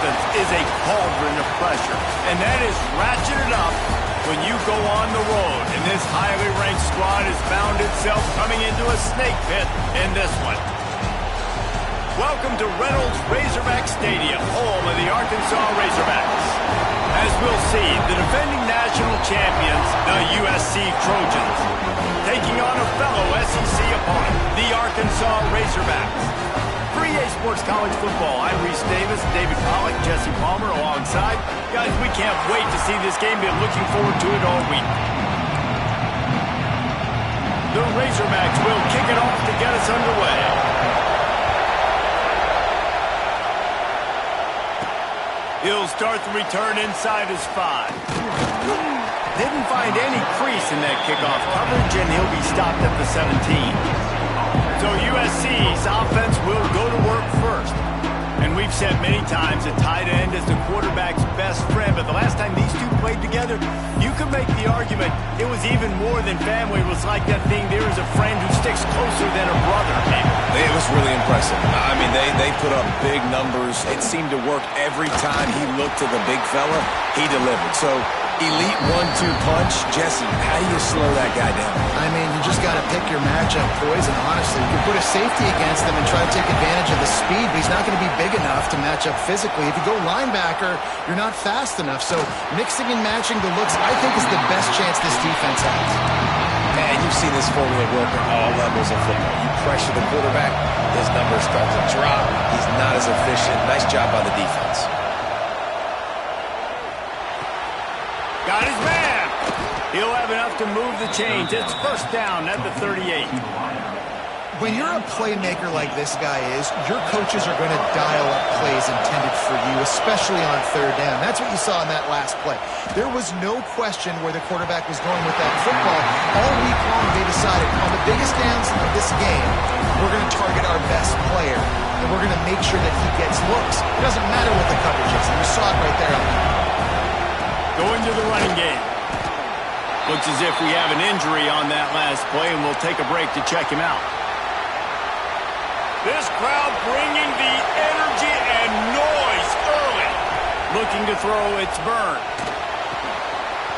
offense is a cauldron of pressure, and that is ratcheted up when you go on the road. And this highly ranked squad has found itself coming into a snake pit in this one. Welcome to Reynolds Razorback Stadium, home of the Arkansas Razorbacks. As we'll see, the defending national champions, the USC Trojans, taking on a fellow SEC opponent, the Arkansas Razorbacks. For EA Sports College Football, I'm Reese Davis, David Pollack, Jesse Palmer alongside. Guys, we can't wait to see this game. Been looking forward to it all week. The Razorbacks will kick it off to get us underway. He'll start the return inside his 5. Didn't find any crease in that kickoff coverage, and he'll be stopped at the 17. So USC's offense will go to work first. And we've said many times that tight end is the quarterback's best friend, but the last time these two played together, you could make the argument it was even more than family. It was like that thing, there is a friend who sticks closer than a brother, maybe. It was really impressive. I mean, they put up big numbers. It seemed to work every time he looked to the big fella. He delivered. So, elite 1-2 punch. Jesse, how do you slow that guy down? I mean, you just got to pick your matchup poison, honestly. You can put a safety against him and try to take advantage of the speed, but he's not going to be big enough to match up physically. If you go linebacker, you're not fast enough. So, mixing and matching the looks, I think, is the best chance this defense has. Man, you've seen this formula work at all levels of football. You pressure the quarterback, his numbers start to drop. He's not as efficient. Nice job by the defense. Got his man. He'll have enough to move the chains. It's first down at the 38. When you're a playmaker like this guy is, your coaches are going to dial up plays intended for you, especially on third down. That's what you saw in that last play. There was no question where the quarterback was going with that football. All week long, they decided on the biggest downs of this game, we're going to target our best player, and we're going to make sure that he gets looks. It doesn't matter what the coverage is, and you saw it right there. Going to the running game. Looks as if we have an injury on that last play, and we'll take a break to check him out. This crowd bringing the energy and noise early. Looking to throw, it's Byrne.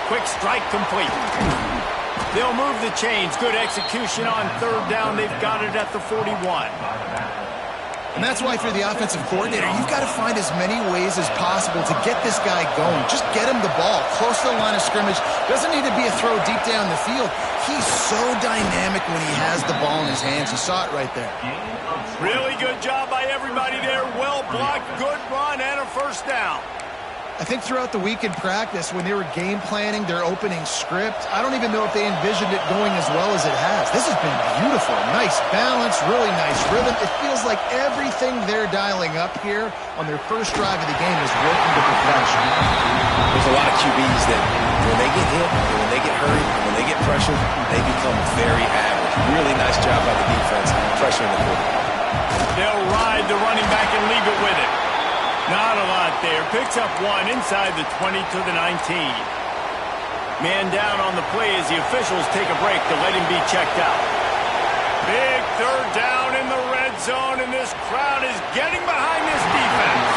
Quick strike complete. They'll move the chains. Good execution on third down. They've got it at the 41. And that's why, if you're the offensive coordinator, you've got to find as many ways as possible to get this guy going. Just get him the ball close to the line of scrimmage. Doesn't need to be a throw deep down the field. He's so dynamic when he has the ball in his hands. You saw it right there. Really good job by everybody there. Well blocked, good run, and a first down. I think throughout the week in practice, when they were game planning their opening script, I don't even know if they envisioned it going as well as it has. This has been beautiful. Nice balance, really nice rhythm. It feels like everything they're dialing up here on their first drive of the game is working to perfection. There's a lot of QBs that when they get hit, when they get hurried, when they get pressured, they become very average. Really nice job by the defense pressuring the quarterback. They'll ride the running back and leave it with it. Not a lot there. Picks up one inside the 20 to the 19. Man down on the play as the officials take a break to let him be checked out. Big third down in the red zone, and this crowd is getting behind this defense.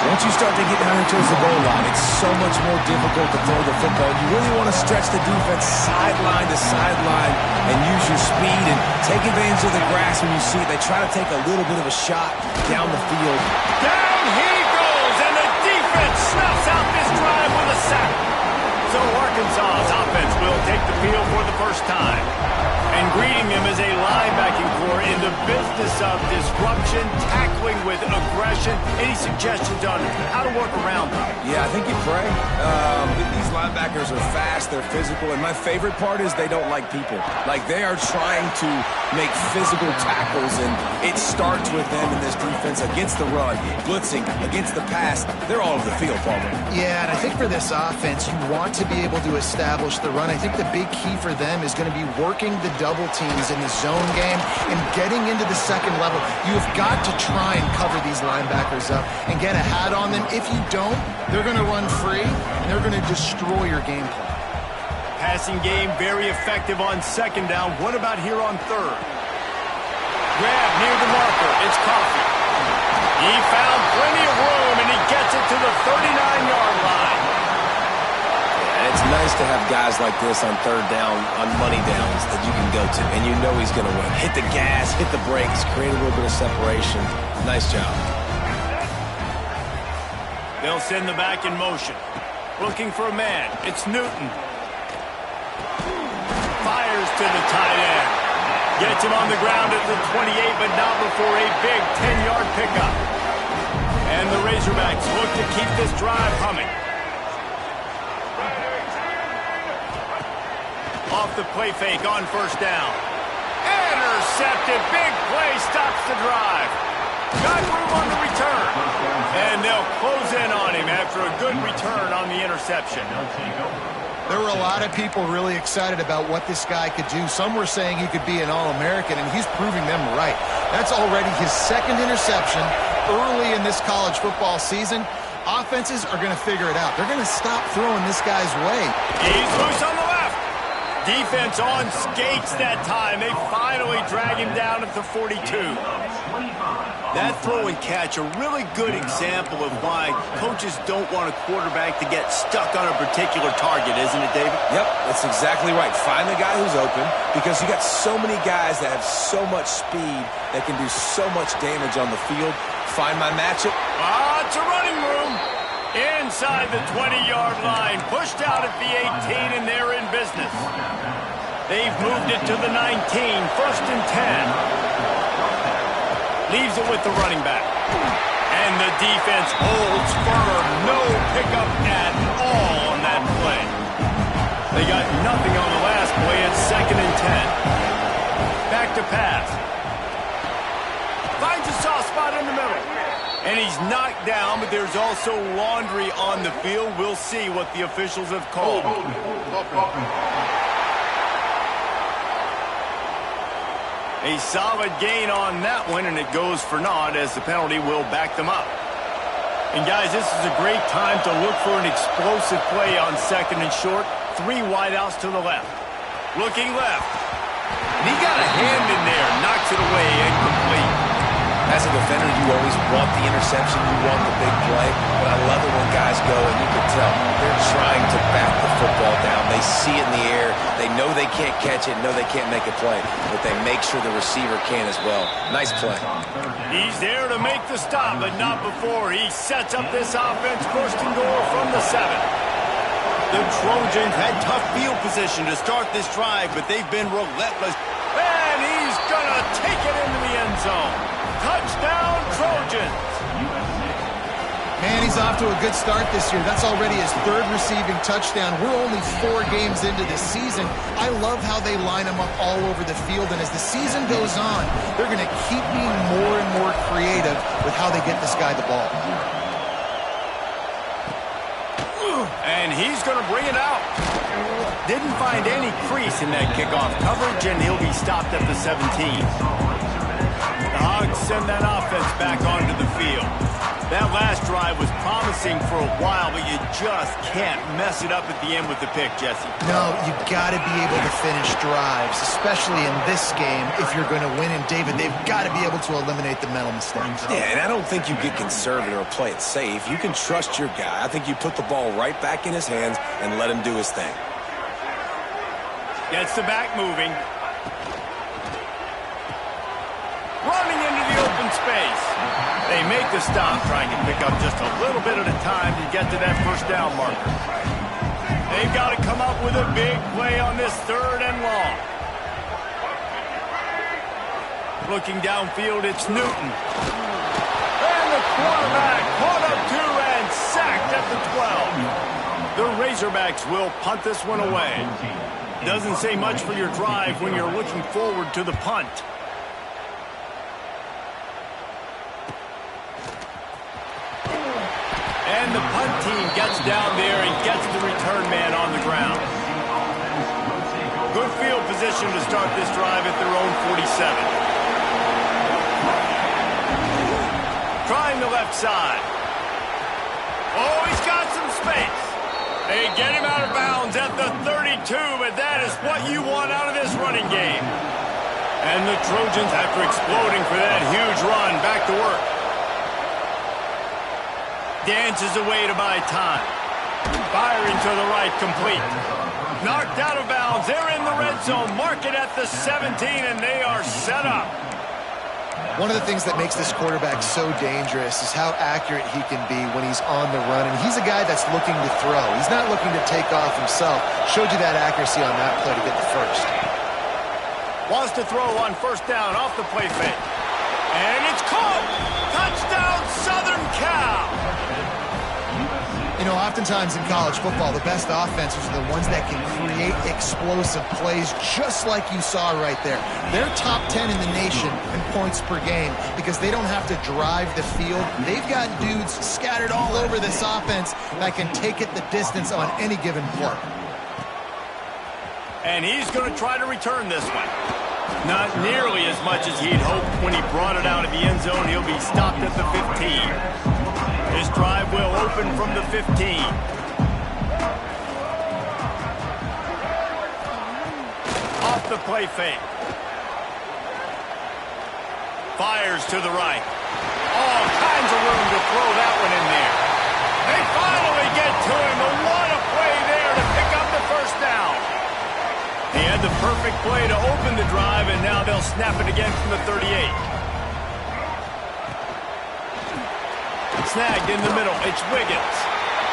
Once you start to get down here towards the goal line, it's so much more difficult to throw the football. You really want to stretch the defense sideline to sideline and use your speed and take advantage of the grass when you see it. They try to take a little bit of a shot down the field. Down he goes, and the defense snuffs out this drive with a sack. So Arkansas's offense will take the field for the first time. And greeting them as a linebacking core in the business of disruption, tackling with aggression. Any suggestions on how to work around them? Yeah, I think you pray. These linebackers are fast, they're physical, and my favorite part is they don't like people. Like, they are trying to make physical tackles, and it starts with them in this defense against the run, blitzing, against the pass. They're all over the field, Palmer. Yeah, and I think for this offense, you want to be able to establish the run. I think the big key for them is going to be working the double teams in the zone game and getting into the second level. You've got to try and cover these linebackers up and get a hat on them. If you don't, they're going to run free and they're going to destroy your game plan. Passing game very effective on second down. What about here on third? Grab near the marker. It's Coffee. He found plenty of room, and he gets it to the 39-yard line. It's nice to have guys like this on third down, on money downs that you can go to, and you know he's going to win. Hit the gas, hit the brakes, create a little bit of separation. Nice job. They'll send the back in motion. Looking for a man. It's Newton. Fires to the tight end. Gets him on the ground at the 28, but not before a big 10-yard pickup. And the Razorbacks look to keep this drive humming. Off the play fake on first down. Intercepted. Big play stops the drive. Got room on the return. And they'll close in on him after a good return on the interception. There were a lot of people really excited about what this guy could do. Some were saying he could be an All-American, and he's proving them right. That's already his second interception early in this college football season. Offenses are going to figure it out. They're going to stop throwing this guy's way. He's loose on the left. Defense on skates that time. They finally drag him down at the 42. That throw and catch, a really good example of why coaches don't want a quarterback to get stuck on a particular target, isn't it, David? Yep, that's exactly right. Find the guy who's open, because you got so many guys that have so much speed that can do so much damage on the field. Find my matchup. It's a running room. Inside the 20-yard line. Pushed out at the 18, and they're in business. They've moved it to the 19. First and 10. Leaves it with the running back. And the defense holds firm. No pickup at all on that play. They got nothing on the last play. It's second and 10. Back to pass. Finds a soft spot in the middle. And he's knocked down, but there's also laundry on the field. We'll see what the officials have called. A solid gain on that one, and it goes for naught as the penalty will back them up. And, guys, this is a great time to look for an explosive play on second and short. 3 wideouts to the left. Looking left. And he got a hand in there. Knocks it away, incomplete. As a defender, you always want the interception, you want the big play, but I love it when guys go, and you can tell they're trying to back the football down. They see it in the air, they know they can't catch it, know they can't make a play, but they make sure the receiver can as well. Nice play. He's there to make the stop, but not before. He sets up this offense first and goal from the 7. The Trojans had tough field position to start this drive, but they've been relentless. And he's going to take it into the end zone. Touchdown, Trojans. Man, he's off to a good start this year. That's already his 3rd receiving touchdown. We're only 4 games into this season. I love how they line him up all over the field, and as the season goes on, they're going to keep being more and more creative with how they get this guy the ball. And he's going to bring it out. Didn't find any crease in that kickoff coverage, and he'll be stopped at the 17. The Hogs send that offense back onto the field. That last drive was promising for a while, but you just can't mess it up at the end with the pick, Jesse. No, you got to be able to finish drives, especially in this game. If you're going to win, and David, they've got to be able to eliminate the mental mistakes. Yeah, and I don't think you get conservative or play it safe. You can trust your guy. I think you put the ball right back in his hands and let him do his thing. Gets the back moving. Running into the open space. They make the stop, trying to pick up just a little bit at a time to get to that first down marker. They've got to come up with a big play on this 3rd and long. Looking downfield, it's Newton. And the quarterback caught up to and sacked at the 12. The Razorbacks will punt this one away. Doesn't say much for your drive when you're looking forward to the punt. And the punt team gets down there and gets the return man on the ground. Good field position to start this drive at their own 47. Trying the left side. Oh, he's got some space. They get him out of bounds at the 32, but that is what you want out of this running game. And the Trojans, after exploding for that huge run, back to work. Dances away to buy time. Firing to the right, complete. Knocked out of bounds. They're in the red zone. Mark it at the 17, and they are set up. One of the things that makes this quarterback so dangerous is how accurate he can be when he's on the run. And he's a guy that's looking to throw. He's not looking to take off himself. Showed you that accuracy on that play to get the first. Wants to throw on first down off the play fake. And it's caught. Touchdown, Southern Cal. You know, oftentimes in college football, the best offenses are the ones that can create explosive plays just like you saw right there. They're top 10 in the nation in points per game because they don't have to drive the field. They've got dudes scattered all over this offense that can take it the distance on any given play. And he's going to try to return this one. Not nearly as much as he'd hoped when he brought it out of the end zone. He'll be stopped at the 15. This drive will open from the 15. Off the play fake. Fires to the right. All kinds of room to throw that one in there. They finally get to him. But what a play there to pick up the first down. He had the perfect play to open the drive, and now they'll snap it again from the 38. Snagged in the middle. It's Wiggins.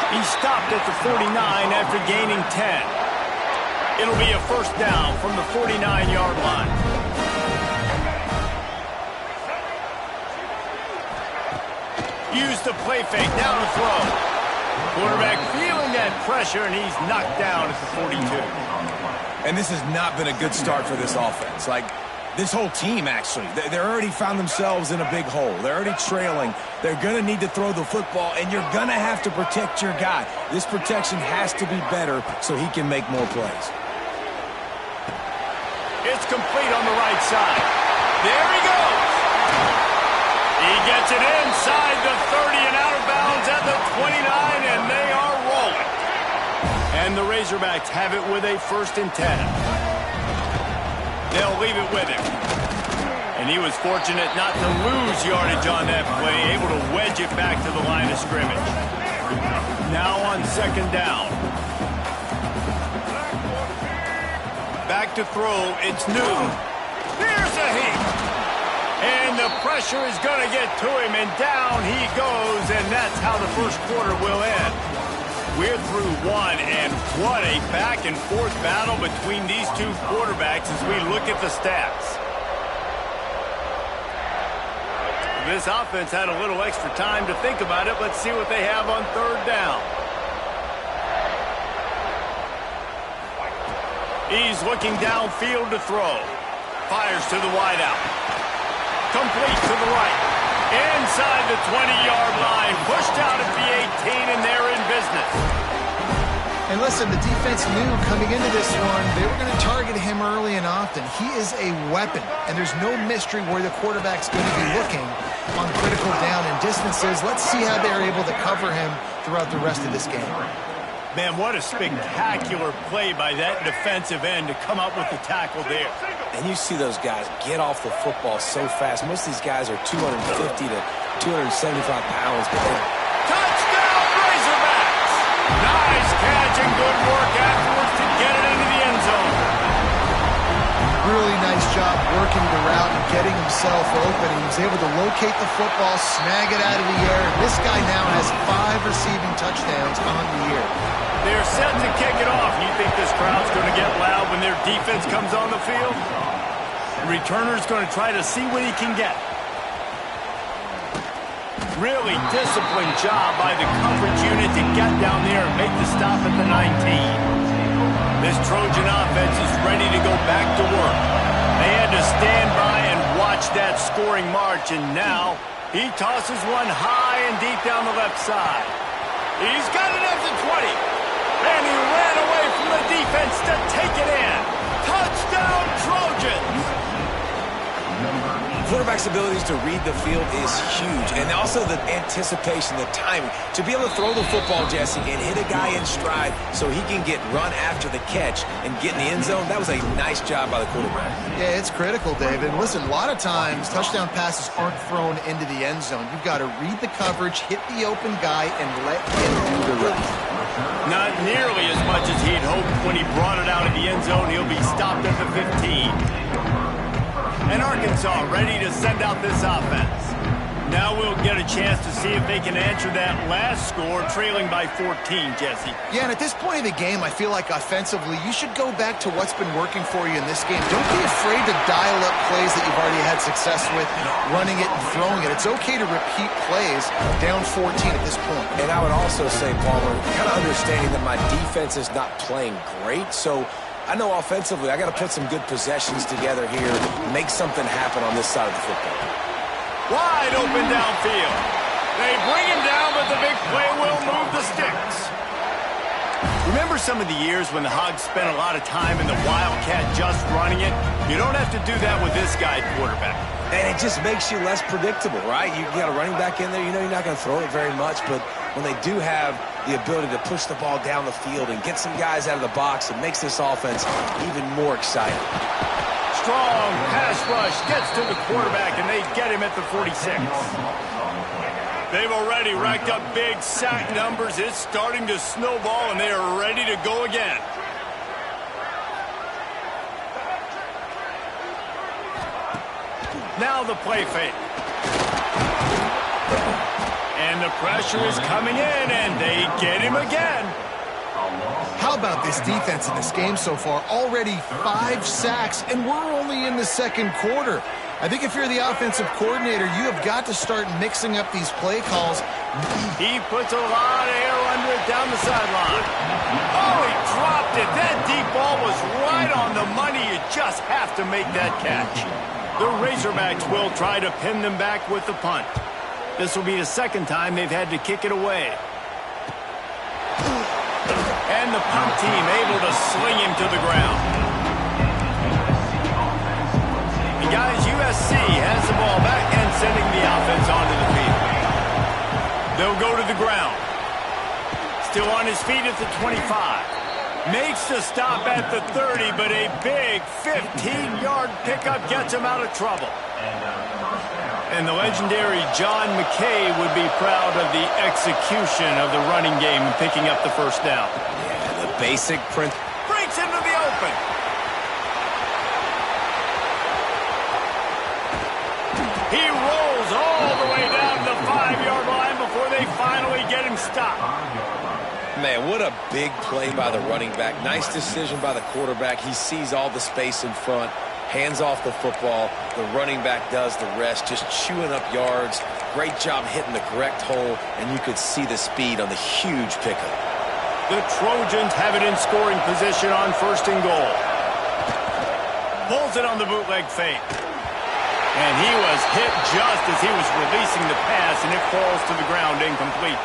He stopped at the 49 after gaining 10. It'll be a first down from the 49-yard line. Use the play fake. Now to throw. Quarterback feeling that pressure, and he's knocked down at the 42. And this has not been a good start for this offense. Like, this whole team, actually. They're already found themselves in a big hole. They're already trailing. They're going to need to throw the football, and you're going to have to protect your guy. This protection has to be better so he can make more plays. It's complete on the right side. There he goes. He gets it inside the 30 and out of bounds at the 29, and they are rolling. And the Razorbacks have it with a 1st and 10. They'll leave it with him. And he was fortunate not to lose yardage on that play, able to wedge it back to the line of scrimmage. Now on 2nd down. Back to throw, it's Newton. Here's a heap. And the pressure is going to get to him, and down he goes, and that's how the first quarter will end. We're through one, and what a back-and-forth battle between these two quarterbacks as we look at the stats. This offense had a little extra time to think about it. Let's see what they have on 3rd down. He's looking downfield to throw. Fires to the wideout. Complete to the right. Inside the 20-yard line. Pushed out at the 18, and they're in business. And listen, the defense knew coming into this one, they were going to target him early and often. He is a weapon, and there's no mystery where the quarterback's going to be looking on critical down and distances. Let's see how they're able to cover him throughout the rest of this game. Man, what a spectacular play by that defensive end to come up with the tackle there. And you see those guys get off the football so fast. Most of these guys are 250 to 275 pounds. But touchdown, Razorbacks! Nice catch and good work afterwards to get it into the end zone. Really nice job working the route and getting himself open. He was able to locate the football, snag it out of the air. And this guy now has 5 receiving touchdowns on the year. They're set to kick it off. You think this crowd's going to get loud when their defense comes on the field? The returner's going to try to see what he can get. Really disciplined job by the coverage unit to get down there and make the stop at the 19. This Trojan offense is ready to go back to work. They had to stand by and watch that scoring march, and now he tosses one high and deep down the left side. He's got it at the 20. And he ran away from the defense to take it in. Touchdown, Trojans! Quarterbacks quarterback's abilities to read the field is huge, and also the anticipation, the timing. To be able to throw the football, Jesse, and hit a guy in stride so he can get run after the catch and get in the end zone, that was a nice job by the quarterback. Yeah, it's critical, David. And listen, a lot of times touchdown passes aren't thrown into the end zone. You've got to read the coverage, hit the open guy, and let him do the rest. Not nearly as much as he'd hoped when he brought it out of the end zone. He'll be stopped at the 15. And Arkansas ready to send out this offense. Now we'll get a chance to see if they can answer that last score, trailing by 14, Jesse. Yeah, and at this point in the game, I feel like offensively, you should go back to what's been working for you in this game. Don't be afraid to dial up plays that you've already had success with, running it and throwing it. It's okay to repeat plays down 14 at this point. And I would also say, Palmer, kind of understanding that my defense is not playing great, so I know offensively I got to put some good possessions together here, make something happen on this side of the football. Wide open downfield. They bring him down, but the big play will move the sticks. Remember some of the years when the Hogs spent a lot of time in the Wildcat just running it? You don't have to do that with this guy quarterback. And it just makes you less predictable, right? You got a running back in there. You know you're not going to throw it very much, but when they do have the ability to push the ball down the field and get some guys out of the box, it makes this offense even more exciting. Strong pass rush gets to the quarterback, and they get him at the 46. They've already racked up big sack numbers. It's starting to snowball, and they are ready to go again. Now the play fake. And the pressure is coming in, and they get him again. How about this defense in this game so far? Already 5 sacks, and we're only in the second quarter. I think if you're the offensive coordinator, you have got to start mixing up these play calls. He puts a lot of air under it down the sideline. Oh, he dropped it. That deep ball was right on the money. You just have to make that catch. The Razorbacks will try to pin them back with the punt. This will be the second time they've had to kick it away. And the punt team able to sling him to the ground. And guys, USC has the ball back and sending the offense onto the field. They'll go to the ground. Still on his feet at the 25. Makes the stop at the 30, but a big 15-yard pickup gets him out of trouble. And the legendary John McKay would be proud of the execution of the running game and picking up the first down. Yeah, the basic print. Breaks into the open. He rolls all the way down the 5-yard line before they finally get him stopped. Man, what a big play by the running back. Nice decision by the quarterback. He sees all the space in front, hands off the football. The running back does the rest, just chewing up yards. Great job hitting the correct hole, and you could see the speed on the huge pickup. The Trojans have it in scoring position on 1st and goal. Pulls it on the bootleg fake. And he was hit just as he was releasing the pass, and it falls to the ground incomplete.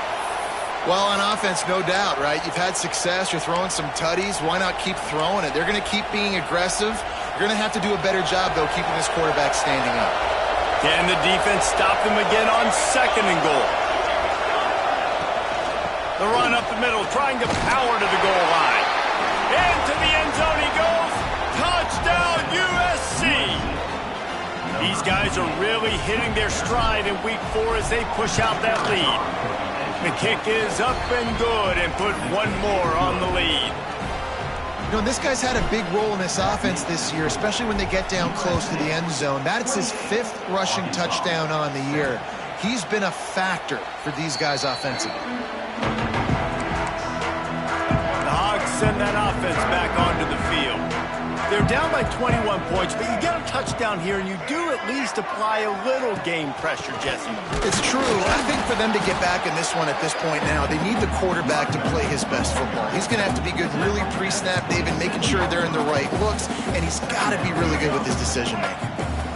Well, on offense, no doubt, right? You've had success. You're throwing some tutties. Why not keep throwing it? They're going to keep being aggressive. You're going to have to do a better job, though, keeping this quarterback standing up. Can the defense stop them again on 2nd and goal? The run up the middle, trying to power to the goal line. Into the end zone he goes. Touchdown, USC! These guys are really hitting their stride in week 4 as they push out that lead. The kick is up and good and put one more on the lead. You know, this guy's had a big role in this offense this year, especially when they get down close to the end zone. That's his 5th rushing touchdown on the year. He's been a factor for these guys offensively. The Hogs send that offense back onto the field. They're down by 21 points, but you get a touchdown here, and you do at least apply a little game pressure, Jesse. It's true. I think for them to get back in this one at this point now, they need the quarterback to play his best football. He's going to have to be good really pre-snap, David, making sure they're in the right looks, and he's got to be really good with his decision-making.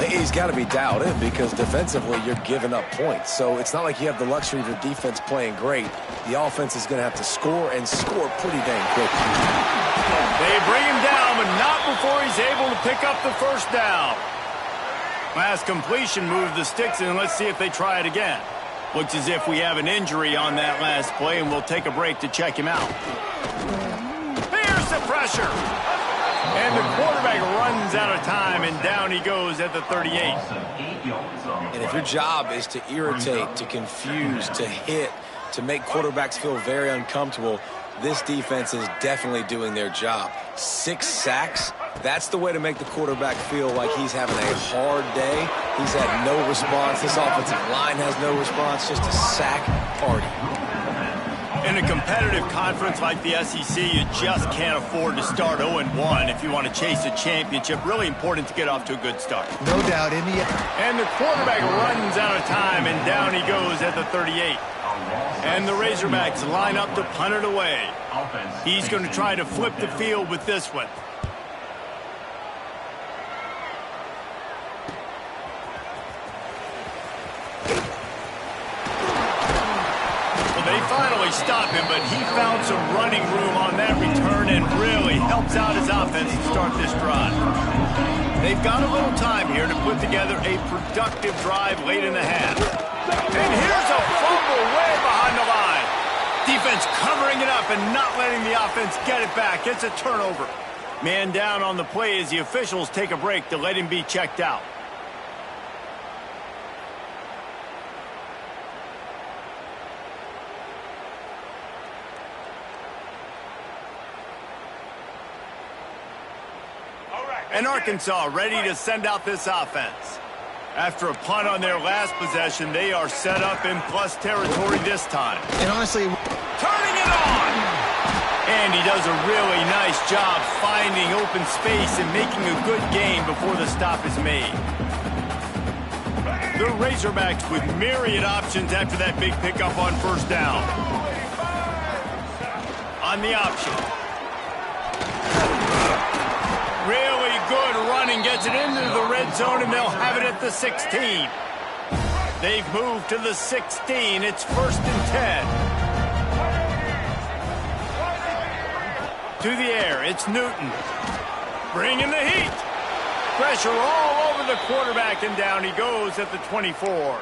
He's got to be dialed in because defensively you're giving up points. So it's not like you have the luxury of your defense playing great. The offense is going to have to score and score pretty dang quick. They bring him down, but not before he's able to pick up the first down. Last completion moved the sticks in. Let's see if they try it again. Looks as if we have an injury on that last play, and we'll take a break to check him out. Here's the pressure. And the quarterback runs out of time, and down he goes at the 38. And if your job is to irritate, to confuse, to hit, to make quarterbacks feel very uncomfortable, this defense is definitely doing their job. 6 sacks, that's the way to make the quarterback feel like he's having a hard day. He's had no response. This offensive line has no response, just a sack party. In a competitive conference like the SEC, you just can't afford to start 0-1 if you want to chase a championship. Really important to get off to a good start. No doubt. And the quarterback runs out of time, and down he goes at the 38. And the Razorbacks line up to punt it away. He's going to try to flip the field with this one. They finally stop him, but he found some running room on that return and really helps out his offense to start this drive. They've got a little time here to put together a productive drive late in the half. And here's a fumble way behind the line. Defense covering it up and not letting the offense get it back. It's a turnover. Man down on the play as the officials take a break to let him be checked out. And Arkansas ready to send out this offense. After a punt on their last possession, they are set up in plus territory this time. And honestly, turning it on! And he does a really nice job finding open space and making a good gain before the stop is made. The Razorbacks with myriad options after that big pickup on first down. On the option. Really good running, gets it into the red zone, and they'll have it at the 16. They've moved to the 16. It's 1st and 10. To the air, it's Newton. Bringing the heat. Pressure all over the quarterback, and down he goes at the 24.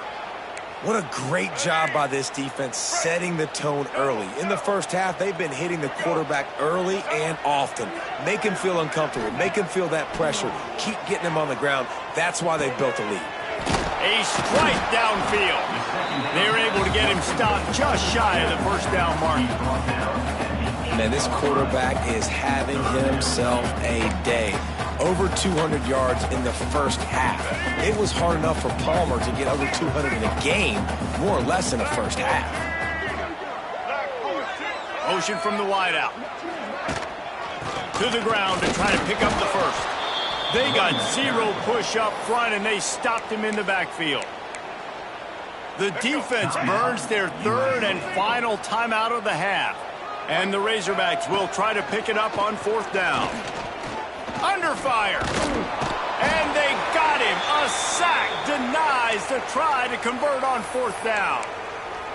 What a great job by this defense setting the tone early. In the first half, they've been hitting the quarterback early and often. Make him feel uncomfortable. Make him feel that pressure. Keep getting him on the ground. That's why they've built a lead. A strike downfield. They're able to get him stopped just shy of the first down mark. Man, this quarterback is having himself a day. Over 200 yards in the first half. It was hard enough for Palmer to get over 200 in a game, more or less in the first half. Motion from the wideout. To the ground to try to pick up the first. They got 0 push up front, and they stopped him in the backfield. The defense burns their 3rd and final timeout of the half. And the Razorbacks will try to pick it up on 4th down. Under fire. And they got him. A sack denies the try to convert on 4th down.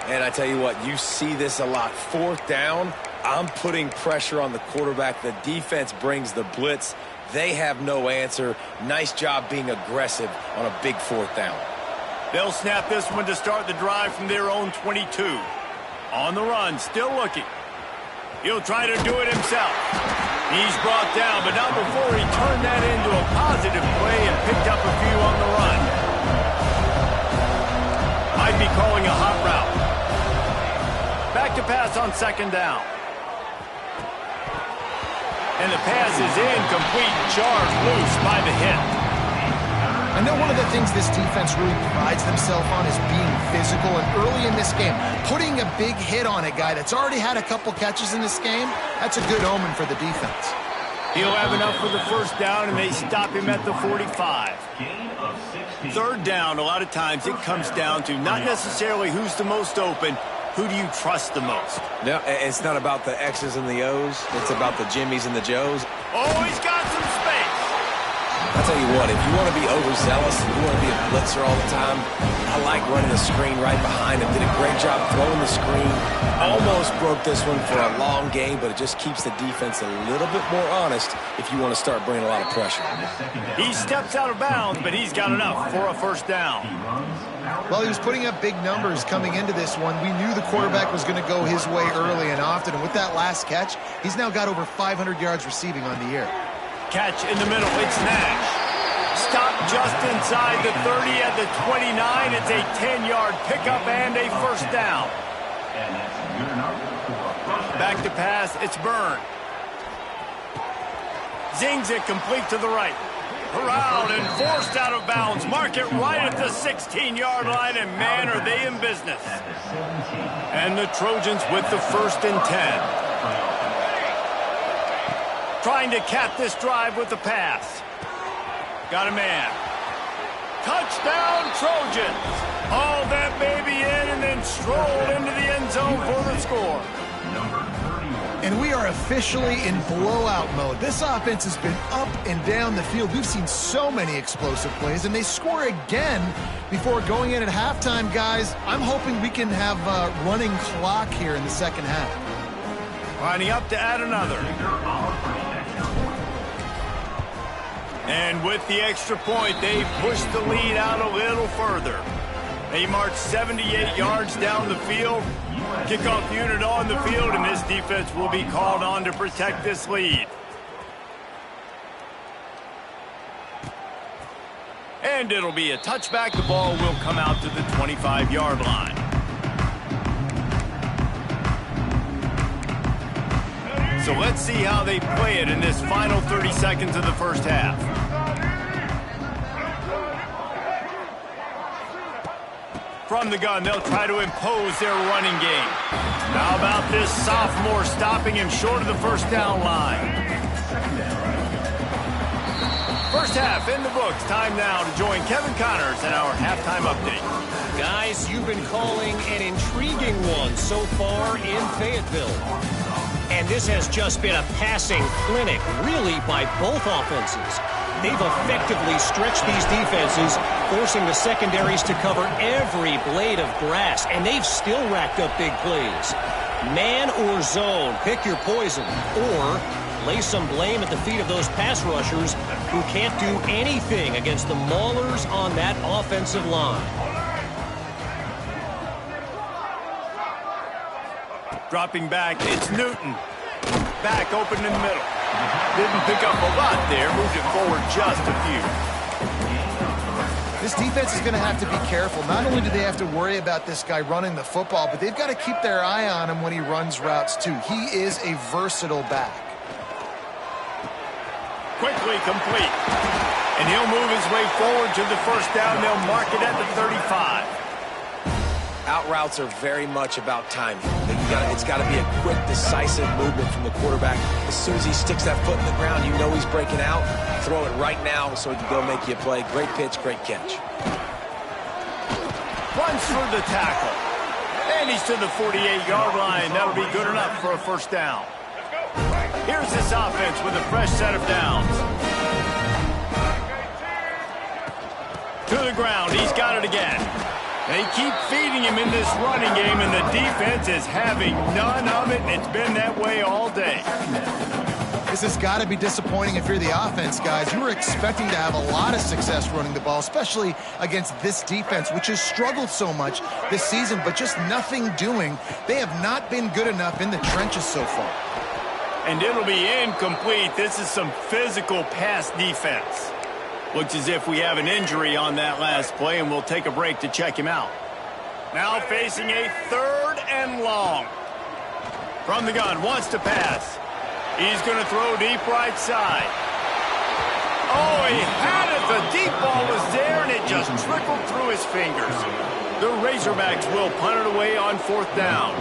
And I tell you what, you see this a lot. 4th down, I'm putting pressure on the quarterback. The defense brings the blitz. They have no answer. Nice job being aggressive on a big 4th down. They'll snap this one to start the drive from their own 22. On the run, still looking. He'll try to do it himself. He's brought down, but not before he turned that into a positive play and picked up a few on the run. Might be calling a hot route. Back to pass on 2nd down. And the pass is incomplete, charged loose by the hit. I know one of the things this defense really prides themselves on is being physical, and early in this game, putting a big hit on a guy that's already had a couple catches in this game, that's a good omen for the defense. He'll have enough for the first down, and they stop him at the 45. 3rd down, a lot of times it comes down to not necessarily who's the most open, who do you trust the most? No, it's not about the X's and the O's. It's about the Jimmies and the Joes. Oh, he's got some space. I'll tell you what, if you want to be overzealous and you want to be a blitzer all the time, I like running the screen right behind him. Did a great job throwing the screen. Almost broke this one for a long game, but it just keeps the defense a little bit more honest if you want to start bringing a lot of pressure. He steps out of bounds, but he's got enough for a first down. Well, he was putting up big numbers coming into this one. We knew the quarterback was going to go his way early and often, and with that last catch, he's now got over 500 yards receiving on the year. Catch in the middle. It's Nash. Stop just inside the 30 at the 29. It's a 10-yard pickup and a first down. Back to pass. It's Byrne. Zings it complete to the right. Corralled and forced out of bounds. Mark it right at the 16-yard line, and man, are they in business. And the Trojans with the 1st and 10. Trying to cap this drive with the pass. Got a man. Touchdown, Trojans. Haul that baby in and then stroll into the end zone for the score. And we are officially in blowout mode. This offense has been up and down the field. We've seen so many explosive plays, and they score again before going in at halftime, guys. I'm hoping we can have a running clock here in the second half. Lining up to add another. And with the extra point, they push the lead out a little further. They march 78 yards down the field. Kickoff unit on the field, and this defense will be called on to protect this lead. And it'll be a touchback. The ball will come out to the 25-yard line. So let's see how they play it in this final 30 seconds of the first half. From the gun, they'll try to impose their running game. How about this sophomore stopping him short of the first down line? First half in the books. Time now to join Kevin Connors in our halftime update. Guys, you've been calling an intriguing one so far in Fayetteville. And this has just been a passing clinic, really, by both offenses. They've effectively stretched these defenses, forcing the secondaries to cover every blade of grass, and they've still racked up big plays. Man or zone, pick your poison, or lay some blame at the feet of those pass rushers who can't do anything against the maulers on that offensive line. Dropping back, it's Newton. Back open in the middle. Didn't pick up a lot there, moved it forward just a few. This defense is going to have to be careful. Not only do they have to worry about this guy running the football, but they've got to keep their eye on him when he runs routes too. He is a versatile back. Quickly complete. And he'll move his way forward to the first down. They'll mark it at the 35. Out routes are very much about timing. It's got to be a quick, decisive movement from the quarterback. As soon as he sticks that foot in the ground, you know he's breaking out. Throw it right now so he can go make you a play. Great pitch, great catch. Runs for the tackle. And he's to the 48-yard line. That'll be good enough for a first down. Here's this offense with a fresh set of downs. To the ground. He's got it again. They keep feeding him in this running game, and the defense is having none of it, and it's been that way all day. This has got to be disappointing if you're the offense, guys. You were expecting to have a lot of success running the ball, especially against this defense, which has struggled so much this season, but just nothing doing. They have not been good enough in the trenches so far. And it'll be incomplete. This is some physical pass defense. Looks as if we have an injury on that last play, and we'll take a break to check him out. Now facing a 3rd and long. From the gun, wants to pass. He's going to throw deep right side. Oh, he had it. The deep ball was there, and it just trickled through his fingers. The Razorbacks will punt it away on 4th down.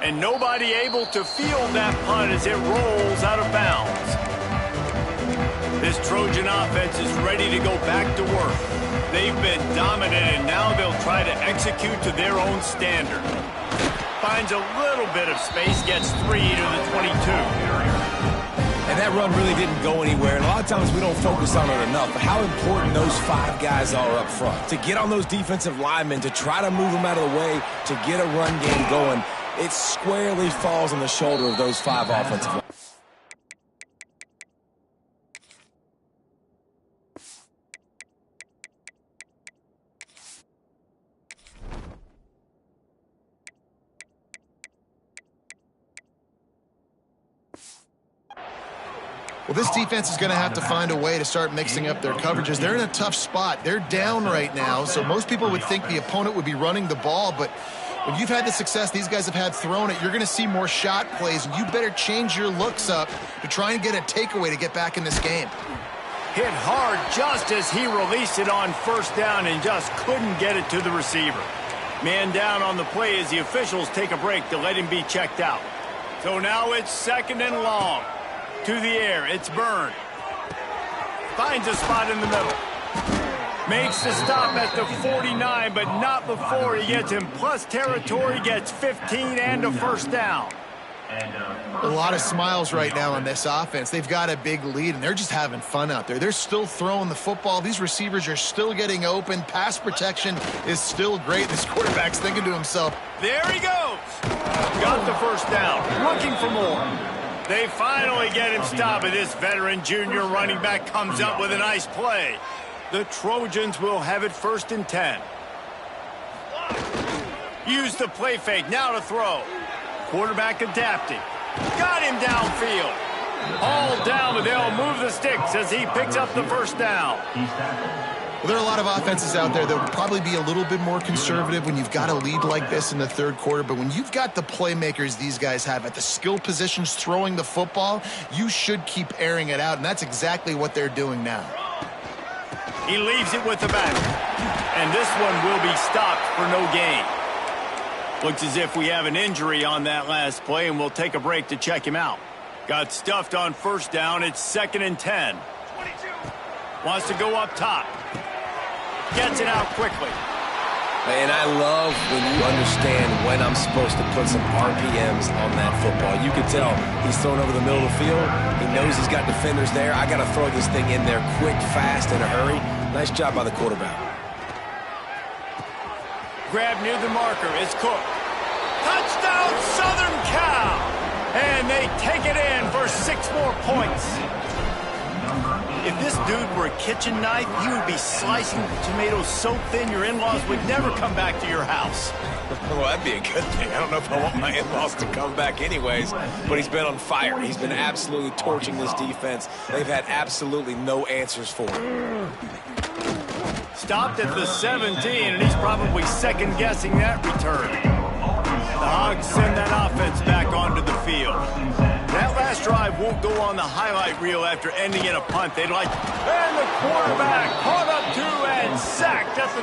And nobody able to field that punt as it rolls out of bounds. This Trojan offense is ready to go back to work. They've been dominant, and now they'll try to execute to their own standard. finds a little bit of space, gets 3 to the 22. And that run really didn't go anywhere. And a lot of times we don't focus on it enough. But how important those 5 guys are up front. To get on those defensive linemen, to try to move them out of the way, to get a run game going, it squarely falls on the shoulder of those 5 offensive linemen. Well, this defense is going to have to find a way to start mixing up their coverages. They're in a tough spot. They're down right now, so most people would think the opponent would be running the ball, but when you've had the success these guys have had throwing it, you're going to see more shot plays, and you better change your looks up to try and get a takeaway to get back in this game. Hit hard just as he released it on first down and just couldn't get it to the receiver. Man down on the play as the officials take a break to let him be checked out. So now it's 2nd and long. To the air, it's Byrne. Finds a spot in the middle. Makes the stop at the 49, but not before he gets in plus territory, gets 15 and a first down. A lot of smiles right now on this offense. They've got a big lead, and they're just having fun out there. They're still throwing the football. These receivers are still getting open. Pass protection is still great. This quarterback's thinking to himself, there he goes. Got the first down. Looking for more. They finally get him stopped, and this veteran junior running back comes up with a nice play. The Trojans will have it 1st and 10. Use the play fake, now to throw. Quarterback adapting. Got him downfield. All down, but they'll move the sticks as he picks up the first down. Well, there are a lot of offenses out there that will probably be a little bit more conservative when you've got a lead like this in the 3rd quarter. But when you've got the playmakers these guys have at the skill positions throwing the football, you should keep airing it out. And that's exactly what they're doing now. He leaves it with the back. And this one will be stopped for no gain. Looks as if we have an injury on that last play, and we'll take a break to check him out. Got stuffed on first down. It's 2nd and 10. Wants to go up top. Gets it out quickly. And I love when you understand when I'm supposed to put some RPMs on that football. You can tell he's thrown over the middle of the field. He knows he's got defenders there. I got to throw this thing in there quick, fast, in a hurry. Nice job by the quarterback. Grab near the marker. It's Cook. Touchdown, Southern Cal! And they take it in for 6 more points. If this dude were a kitchen knife, he would be slicing tomatoes so thin your in-laws would never come back to your house. Well, that'd be a good thing. I don't know if I want my in-laws to come back anyways, but he's been on fire. He's been absolutely torching this defense. They've had absolutely no answers for him. Stopped at the 17, and he's probably second-guessing that return. The Hogs send that offense back onto the field. That last drive won't go on the highlight reel after ending in a punt. They'd like, and the quarterback caught up to and sacked at the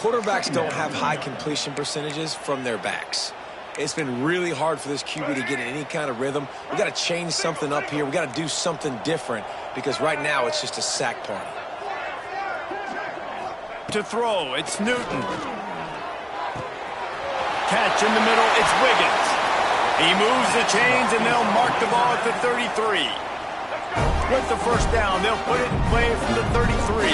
12. Quarterbacks don't have high completion percentages from their backs. It's been really hard for this QB to get in any kind of rhythm. We got to change something up here. We got to do something different because right now it's just a sack party. To throw, it's Newton. Catch in the middle, it's Wiggins. He moves the chains, and they'll mark the ball at the 33. With the first down, they'll put it in play from the 33.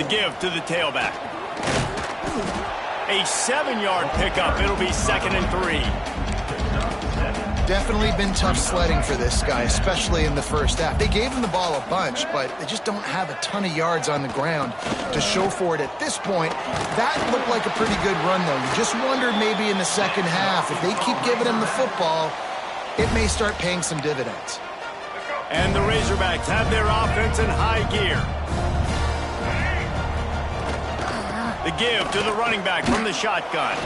The give to the tailback. A 7-yard pickup. It'll be 2nd and 3. Definitely been tough sledding for this guy, especially in the first half. They gave him the ball a bunch, but they just don't have a ton of yards on the ground to show for it at this point. That looked like a pretty good run, though. You just wonder maybe in the second half, if they keep giving him the football, it may start paying some dividends. And the Razorbacks have their offense in high gear. The give to the running back from the shotgun.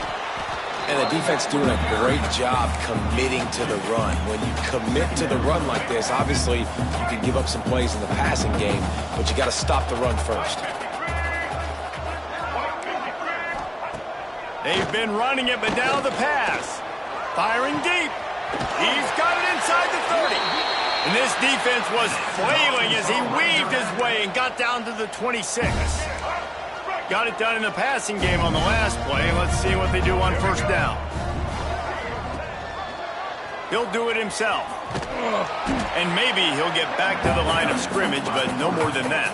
And the defense doing a great job committing to the run. When you commit to the run like this, obviously you can give up some plays in the passing game, but you got to stop the run first. They've been running it, but now the pass. Firing deep. He's got it inside the 30. And this defense was flailing as he weaved his way and got down to the 26. Got it done in the passing game on the last play. Let's see what they do on first down. He'll do it himself. And maybe he'll get back to the line of scrimmage, but no more than that.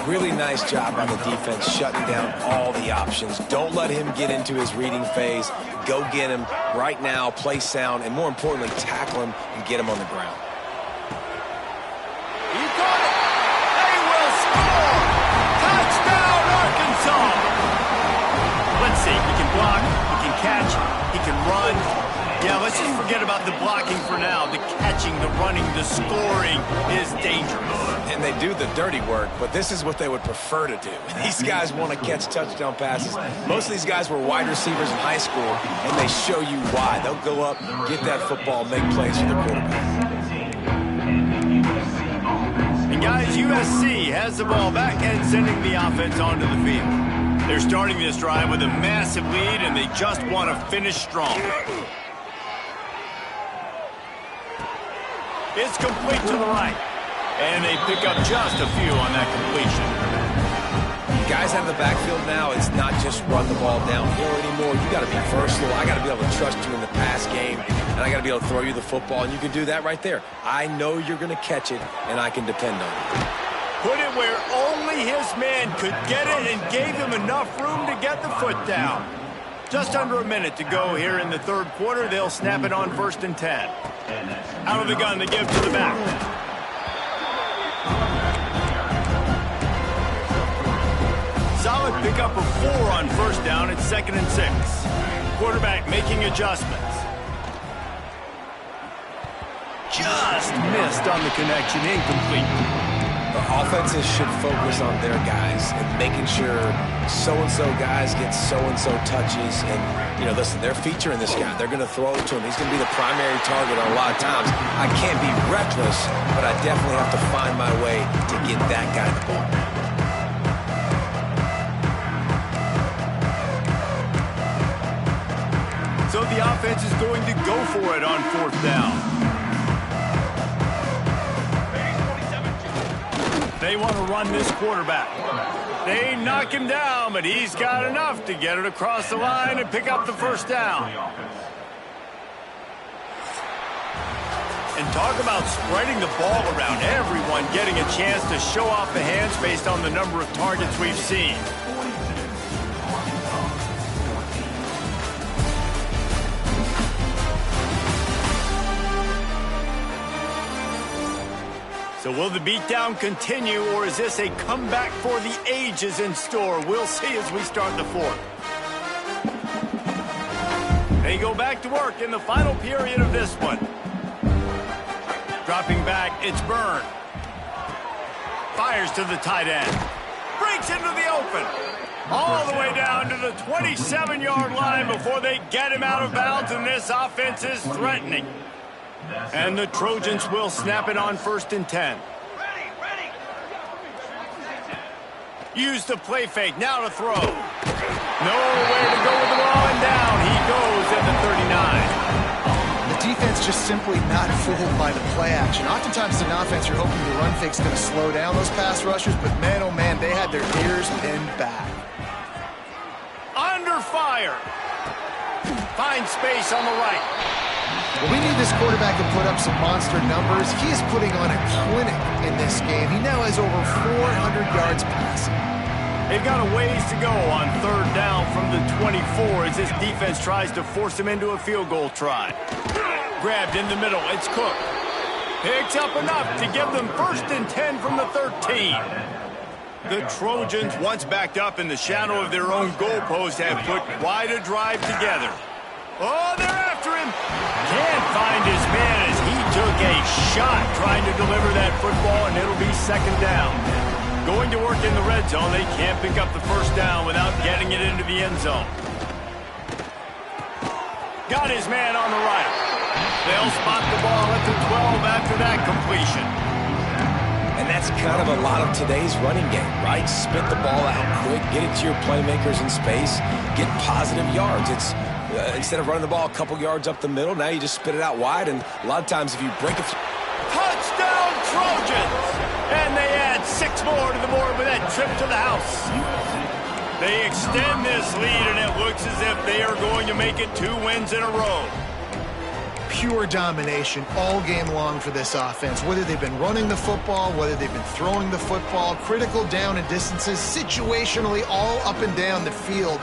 Really nice job by the defense shutting down all the options. Don't let him get into his reading phase. Go get him right now, play sound, and more importantly, tackle him and get him on the ground. He got it! They will score! Touchdown, Arkansas! Let's see, he can block, he can catch, he can run. Yeah, let's just forget about the blocking for now. The catching, the running, the scoring is dangerous. And they do the dirty work, but this is what they would prefer to do. These guys want to catch touchdown passes. Most of these guys were wide receivers in high school, and they show you why. They'll go up, get that football, make plays for their quarterback. And guys, USC has the ball back and sending the offense onto the field. They're starting this drive with a massive lead, and they just want to finish strong. It's complete to the right. And they pick up just a few on that completion. Guys out of the backfield now, it's not just run the ball downhill anymore. You got to be versatile. I got to be able to trust you in the pass game, and I got to be able to throw you the football, and you can do that right there. I know you're going to catch it, and I can depend on it. Put it where only his man could get it and gave him enough room to get the foot down. Just under a minute to go here in the third quarter. They'll snap it on 1st and 10. Out of the gun, they give to the back. Solid pickup of 4 on first down. It's 2nd and 6. Quarterback making adjustments. Just missed on the connection. Incomplete. The offenses should focus on their guys and making sure so-and-so guys get so-and-so touches. And, you know, listen, they're featuring this guy. They're going to throw it to him. He's going to be the primary target on a lot of times. I can't be reckless, but I definitely have to find my way to get that guy the ball. So the offense is going to go for it on 4th down. They want to run this quarterback. They knock him down, but he's got enough to get it across the line and pick up the first down. And talk about spreading the ball around. Everyone getting a chance to show off the hands based on the number of targets we've seen. So will the beatdown continue, or is this a comeback for the ages in store? We'll see as we start the 4th. They go back to work in the final period of this one. Dropping back, it's Byrne. Fires to the tight end. Breaks into the open. All the way down to the 27-yard line before they get him out of bounds, and this offense is threatening. And the Trojans will snap it on 1st and 10. Use the play fake, now to throw. Nowhere to go with the ball, and down he goes at the 39. The defense just simply not fooled by the play action. Oftentimes in offense, you're hoping the run fake's going to slow down those pass rushers, but man, oh man, they had their ears pinned back. Under fire. Finds space on the right. Well, we knew this quarterback could put up some monster numbers. He is putting on a clinic in this game. He now has over 400 yards passing. They've got a ways to go on 3rd down from the 24 as this defense tries to force him into a field goal try. Grabbed in the middle, it's Cook. Picks up enough to give them 1st and 10 from the 13. The Trojans, once backed up in the shadow of their own goalpost, have put quite a drive together. Oh, they're after him. Can't find his man as he took a shot trying to deliver that football, and it'll be 2nd down. Going to work in the red zone, they can't pick up the first down without getting it into the end zone. Got his man on the right. They'll spot the ball at the 12 after that completion. And that's kind of a lot of today's running game, right? Spit the ball out quick, get it to your playmakers in space, get positive yards. It's Instead of running the ball a couple yards up the middle, now you just spit it out wide, and a lot of times if you break a... Touchdown, Trojans! And they add 6 more to the board with that trip to the house. They extend this lead, and it looks as if they are going to make it 2 wins in a row. Pure domination all game long for this offense. Whether they've been running the football, whether they've been throwing the football, critical down and distances, situationally all up and down the field.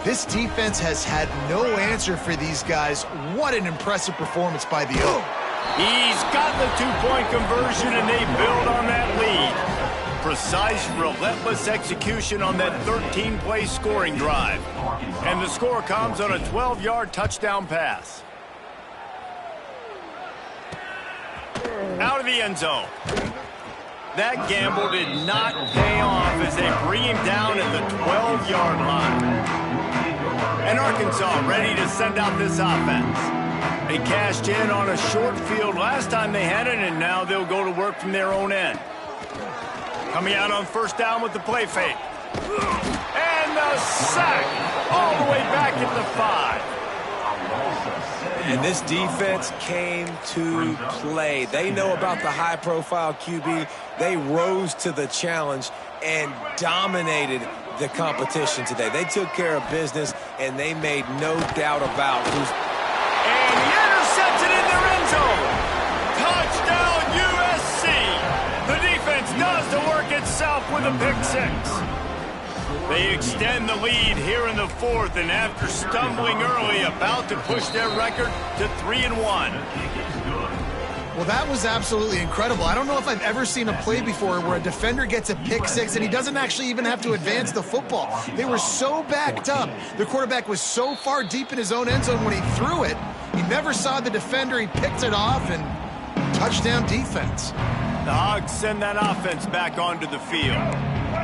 This defense has had no answer for these guys. What an impressive performance by the O. He's got the 2-point conversion, and they build on that lead. Precise, relentless execution on that 13-play scoring drive. And the score comes on a 12-yard touchdown pass. Out of the end zone. That gamble did not pay off as they bring him down at the 12-yard line. And Arkansas ready to send out this offense. They cashed in on a short field last time they had it, and now they'll go to work from their own end. Coming out on first down with the play fake. And the sack all the way back at the 5. And this defense came to play. They know about the high-profile QB. They rose to the challenge and dominated the competition today. They took care of business, and they made no doubt about who's... And he intercepts it in their end zone. Touchdown, USC. The defense does the work itself with a pick 6. They extend the lead here in the 4th, and after stumbling early, about to push their record to 3-1. Well, that was absolutely incredible. I don't know if I've ever seen a play before where a defender gets a pick 6 and he doesn't actually even have to advance the football. They were so backed up. The quarterback was so far deep in his own end zone when he threw it. He never saw the defender. He picked it off, and touchdown defense. The Hogs send that offense back onto the field.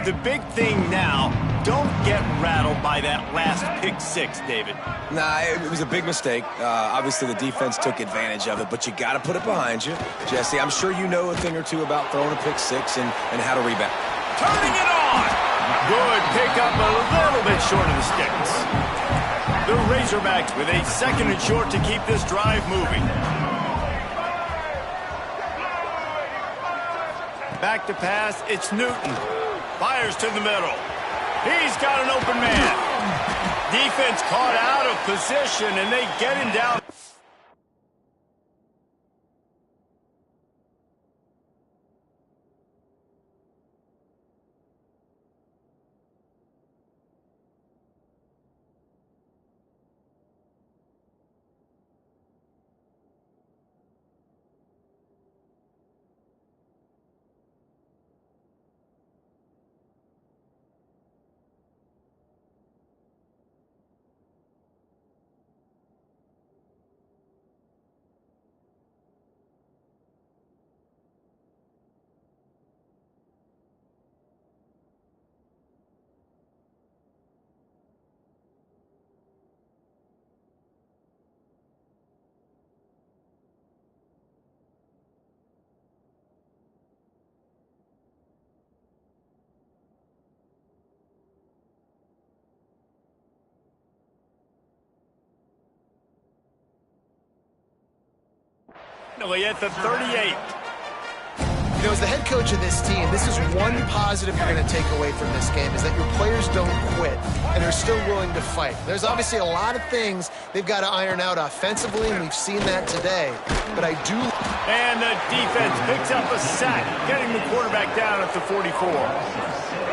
The big thing now, don't get rattled by that last pick 6, David. Nah, it was a big mistake. Obviously, the defense took advantage of it, but you got to put it behind you. Jesse, I'm sure you know a thing or two about throwing a pick 6 and how to rebound. Turning it on! Good pickup, a little bit short of the sticks. The Razorbacks with a 2nd and short to keep this drive moving. Back to pass, it's Newton. Fires to the middle. He's got an open man. Defense caught out of position, and they get him down. At the 38. You know, as the head coach of this team, this is one positive you're going to take away from this game, is that your players don't quit, and they're still willing to fight. There's obviously a lot of things they've got to iron out offensively, and we've seen that today. But I do... And the defense picks up a sack, getting the quarterback down at the 44.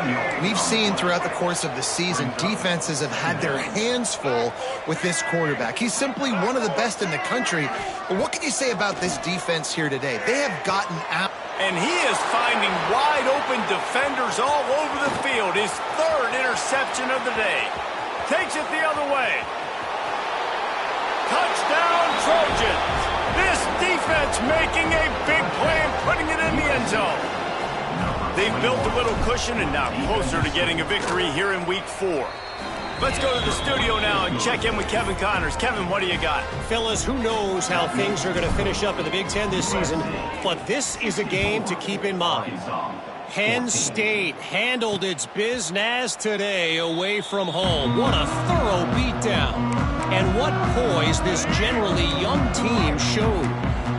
We've seen throughout the course of the season, defenses have had their hands full with this quarterback. He's simply one of the best in the country. But what can you say about this defense here today? They have gotten out. And he is finding wide open defenders all over the field. His 3rd interception of the day. Takes it the other way. Touchdown, Trojans. This defense making a big play and putting it in the end zone. They've built a little cushion and now closer to getting a victory here in Week 4. Let's go to the studio now and check in with Kevin Connors. Kevin, what do you got? Fellas, who knows how things are going to finish up in the Big Ten this season, but this is a game to keep in mind. Penn State handled its business today away from home. What a thorough beatdown. And what poise this generally young team showed.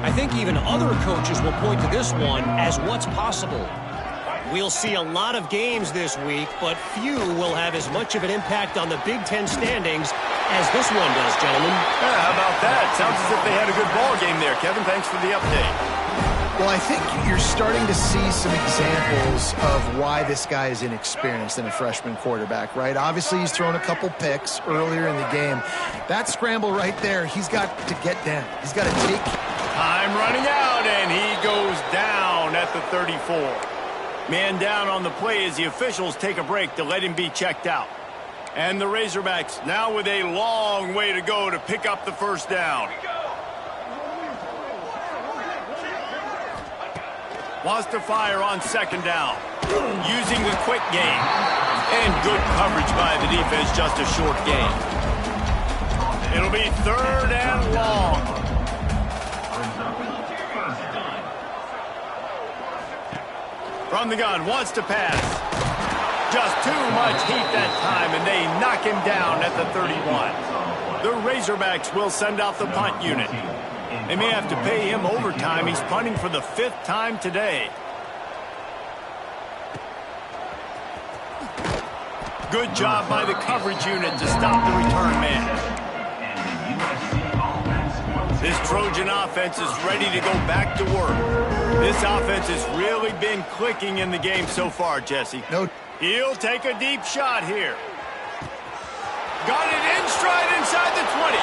I think even other coaches will point to this one as what's possible. We'll see a lot of games this week, but few will have as much of an impact on the Big Ten standings as this one does, gentlemen. Yeah, how about that? Sounds as if they had a good ball game there, Kevin. Thanks for the update. Well, I think you're starting to see some examples of why this guy is inexperienced in a freshman quarterback, right? Obviously, he's thrown a couple picks earlier in the game. That scramble right there, he's got to get down. He's got to take. Time running out, and he goes down at the 34. Man down on the play as the officials take a break to let him be checked out. And the Razorbacks now with a long way to go to pick up the first down. Wants to fire on second down. Using the quick game. And good coverage by the defense, just a short gain. It'll be third and long. From the gun, wants to pass. Just too much heat that time, and they knock him down at the 31. The Razorbacks will send out the punt unit. They may have to pay him overtime. He's punting for the 5th time today. Good job by the coverage unit to stop the return man. This Trojan offense is ready to go back to work. This offense has really been clicking in the game so far, Jesse. No. He'll take a deep shot here. Got it in stride inside the 20.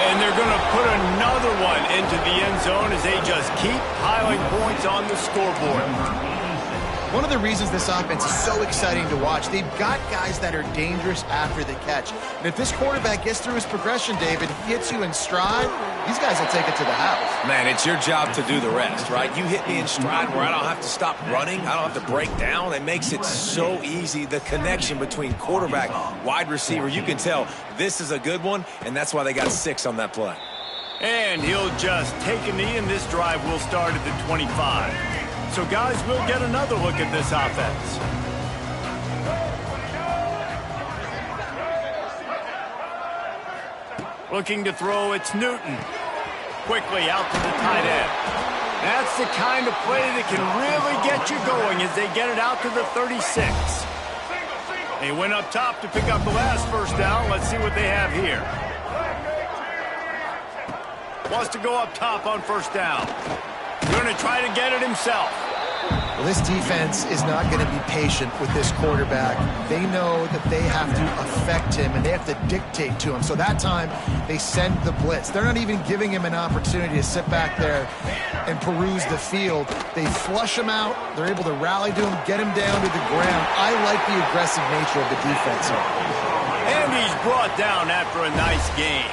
And they're going to put another one into the end zone as they just keep piling points on the scoreboard. One of the reasons this offense is so exciting to watch, they've got guys that are dangerous after the catch. And if this quarterback gets through his progression, David, he hits you in stride, these guys will take it to the house. Man, it's your job to do the rest, right? You hit me in stride where I don't have to stop running. I don't have to break down. It makes it so easy. The connection between quarterback, wide receiver, you can tell this is a good one, and that's why they got 6 on that play. And he'll just take a knee, and this drive will start at the 25. So, guys, we'll get another look at this offense. Looking to throw, it's Newton. Quickly out to the tight end. That's the kind of play that can really get you going as they get it out to the 36. They went up top to pick up the last first down. Let's see what they have here. Wants to go up top on first down. Going to try to get it himself. Well, this defense is not going to be patient with this quarterback. They know that they have to affect him, and they have to dictate to him. So that time, they send the blitz. They're not even giving him an opportunity to sit back there and peruse the field. They flush him out. They're able to rally to him, get him down to the ground. I like the aggressive nature of the defense here. And he's brought down after a nice game.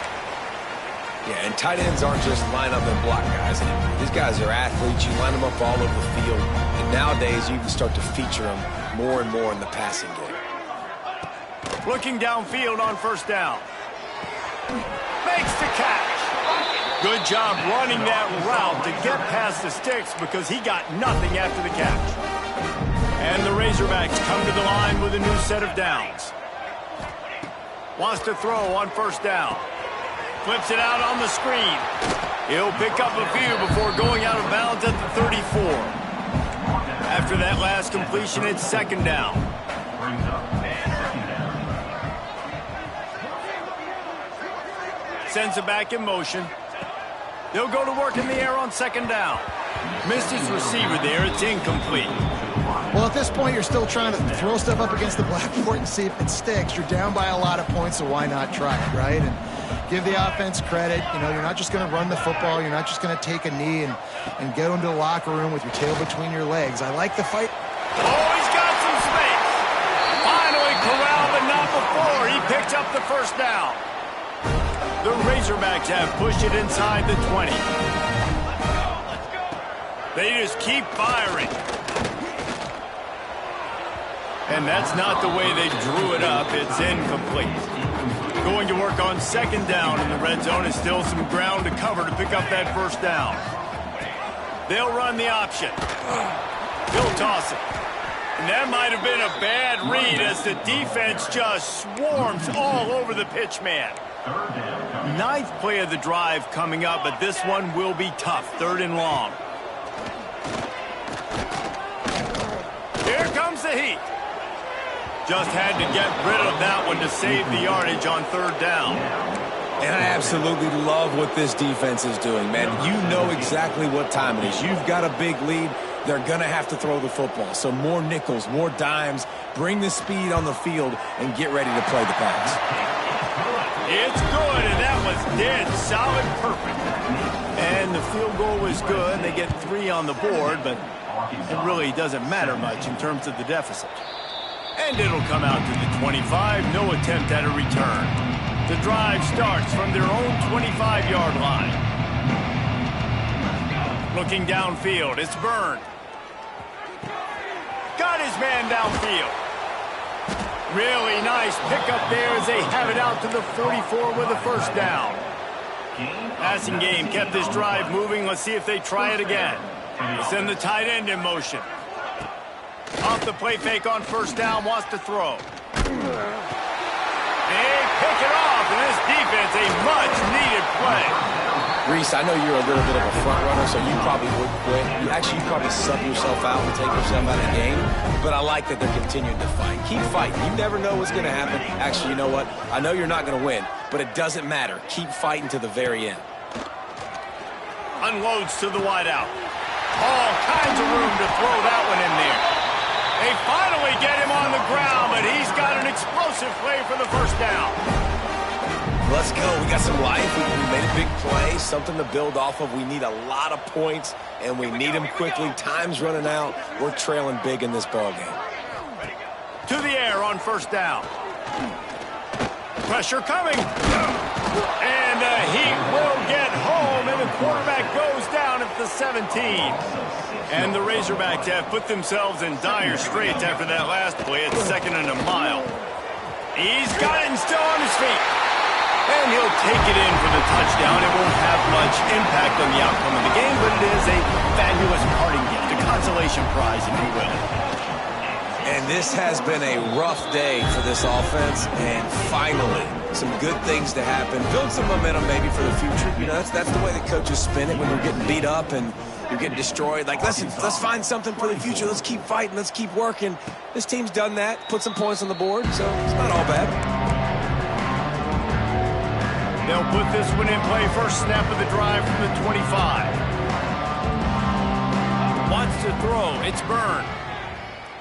Yeah, and tight ends aren't just line up and block guys anymore. These guys are athletes. You line them up all over the field. And nowadays, you can start to feature them more and more in the passing game. Looking downfield on first down. Makes the catch. Good job running that route to get past the sticks because he got nothing after the catch. And the Razorbacks come to the line with a new set of downs. Wants to throw on first down. Flips it out on the screen. He'll pick up a few before going out of bounds at the 34. After that last completion, it's second down. Sends it back in motion. They'll go to work in the air on second down. Missed his receiver there. It's incomplete. Well, at this point, you're still trying to throw stuff up against the blackboard and see if it sticks. You're down by a lot of points, so why not try it, right? And give the offense credit. You know, you're not just going to run the football. You're not just going to take a knee and go into the locker room with your tail between your legs. I like the fight. Oh, he's got some space. Finally corralled, but not before. He picked up the first down. The Razorbacks have pushed it inside the 20. They just keep firing. And that's not the way they drew it up. It's incomplete. Going to work on second down in the red zone. Is still some ground to cover to pick up that first down. They'll run the option. He'll toss it. And that might have been a bad read as the defense just swarms all over the pitch man. Ninth play of the drive coming up, but this one will be tough. 3rd and long. Here comes the heat. Just had to get rid of that one to save the yardage on 3rd down. And I absolutely love what this defense is doing, man. You know exactly what time it is. You've got a big lead. They're going to have to throw the football. So more nickels, more dimes. Bring the speed on the field and get ready to play the pass. It's good, and that was dead solid perfect. And the field goal was good. They get 3 on the board, but it really doesn't matter much in terms of the deficit. And it'll come out to the 25. No attempt at a return. The drive starts from their own 25-yard line. Looking downfield, it's Byrne. Got his man downfield. Really nice pickup there as they have it out to the 44 with a 1st down. Passing game kept this drive moving. Let's see if they try it again. They send the tight end in motion. Off the play fake on 1st down, wants to throw. They pick it off, and this defense, a much-needed play. Reese, I know you're a little bit of a front runner, so you probably would quit. You probably sub yourself out and take yourself out of the game. But I like that they're continuing to fight. Keep fighting. You never know what's going to happen. Actually, you know what? I know you're not going to win, but it doesn't matter. Keep fighting to the very end. Unloads to the wideout. All kinds of room to throw that one in there. They finally get him on the ground, but he's got an explosive play for the 1st down. Let's go. We got some life. We made a big play, something to build off of. We need a lot of points, and we need them quickly. Time's running out. We're trailing big in this ballgame. To the air on 1st down. Pressure coming. And the Heat will get home, and the quarterback goes down at the 17. And the Razorbacks have put themselves in dire straits after that last play at 2nd and a mile. He's got it and still on his feet. And he'll take it in for the touchdown. It won't have much impact on the outcome of the game, but it is a fabulous parting gift, a consolation prize, if you will. And this has been a rough day for this offense, and finally, some good things to happen. Build some momentum maybe for the future. You know, that's the way the coaches spin it when you're getting beat up and you're getting destroyed. Like, let's find something for the future. Let's keep fighting. Let's keep working. This team's done that, put some points on the board, so it's not all bad. They'll put this one in play. 1st snap of the drive from the 25. Wants to throw. It's Byrne.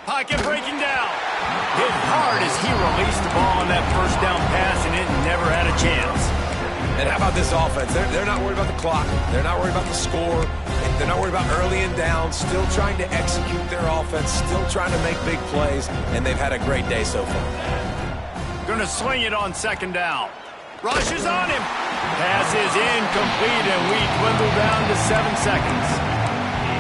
Pocket breaking down. Hit hard as he released the ball on that 1st down pass, and it never had a chance. And how about this offense? They're not worried about the clock. They're not worried about the score. They're not worried about early and down. Still trying to execute their offense. Still trying to make big plays, and they've had a great day so far. Going to swing it on 2nd down. Rushes on him. Pass is incomplete, and we dwindle down to 7 seconds.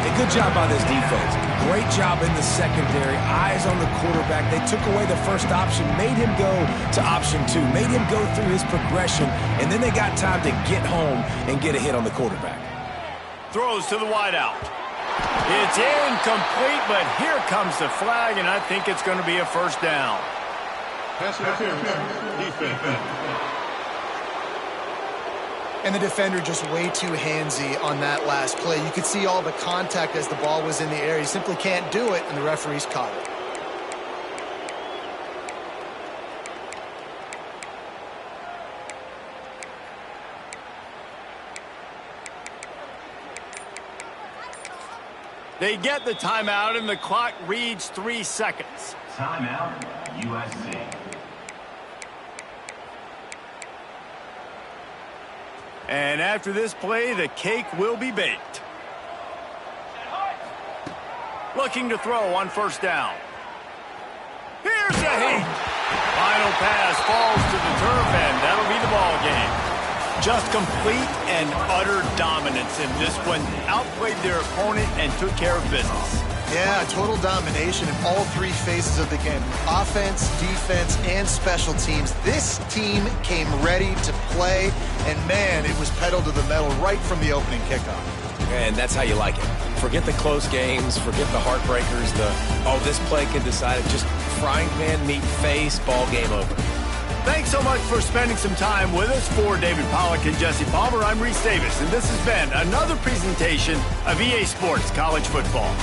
A good job by this defense. Great job in the secondary. Eyes on the quarterback. They took away the 1st option, made him go to option 2, made him go through his progression, and then they got time to get home and get a hit on the quarterback. Throws to the wideout. It's incomplete, but here comes the flag, and I think it's going to be a 1st down. Pass interference. Defense. And the defender just way too handsy on that last play. You could see all the contact as the ball was in the air. He simply can't do it, and the referees caught it. They get the timeout, and the clock reads 3 seconds. Timeout, USC. And after this play, the cake will be baked. Looking to throw on 1st down. Here's the heat. Final pass falls to the turf, and that'll be the ball game. Just complete and utter dominance in this one. Outplayed their opponent and took care of business. Yeah, total domination in all 3 phases of the game. Offense, defense, and special teams. This team came ready to play, and man, it was pedal to the metal right from the opening kickoff. And that's how you like it. Forget the close games, forget the heartbreakers, this play can decide it. Just frying pan, meat face, ball game over. Thanks so much for spending some time with us. For David Pollack and Jesse Palmer, I'm Reese Davis, and this has been another presentation of EA Sports College Football.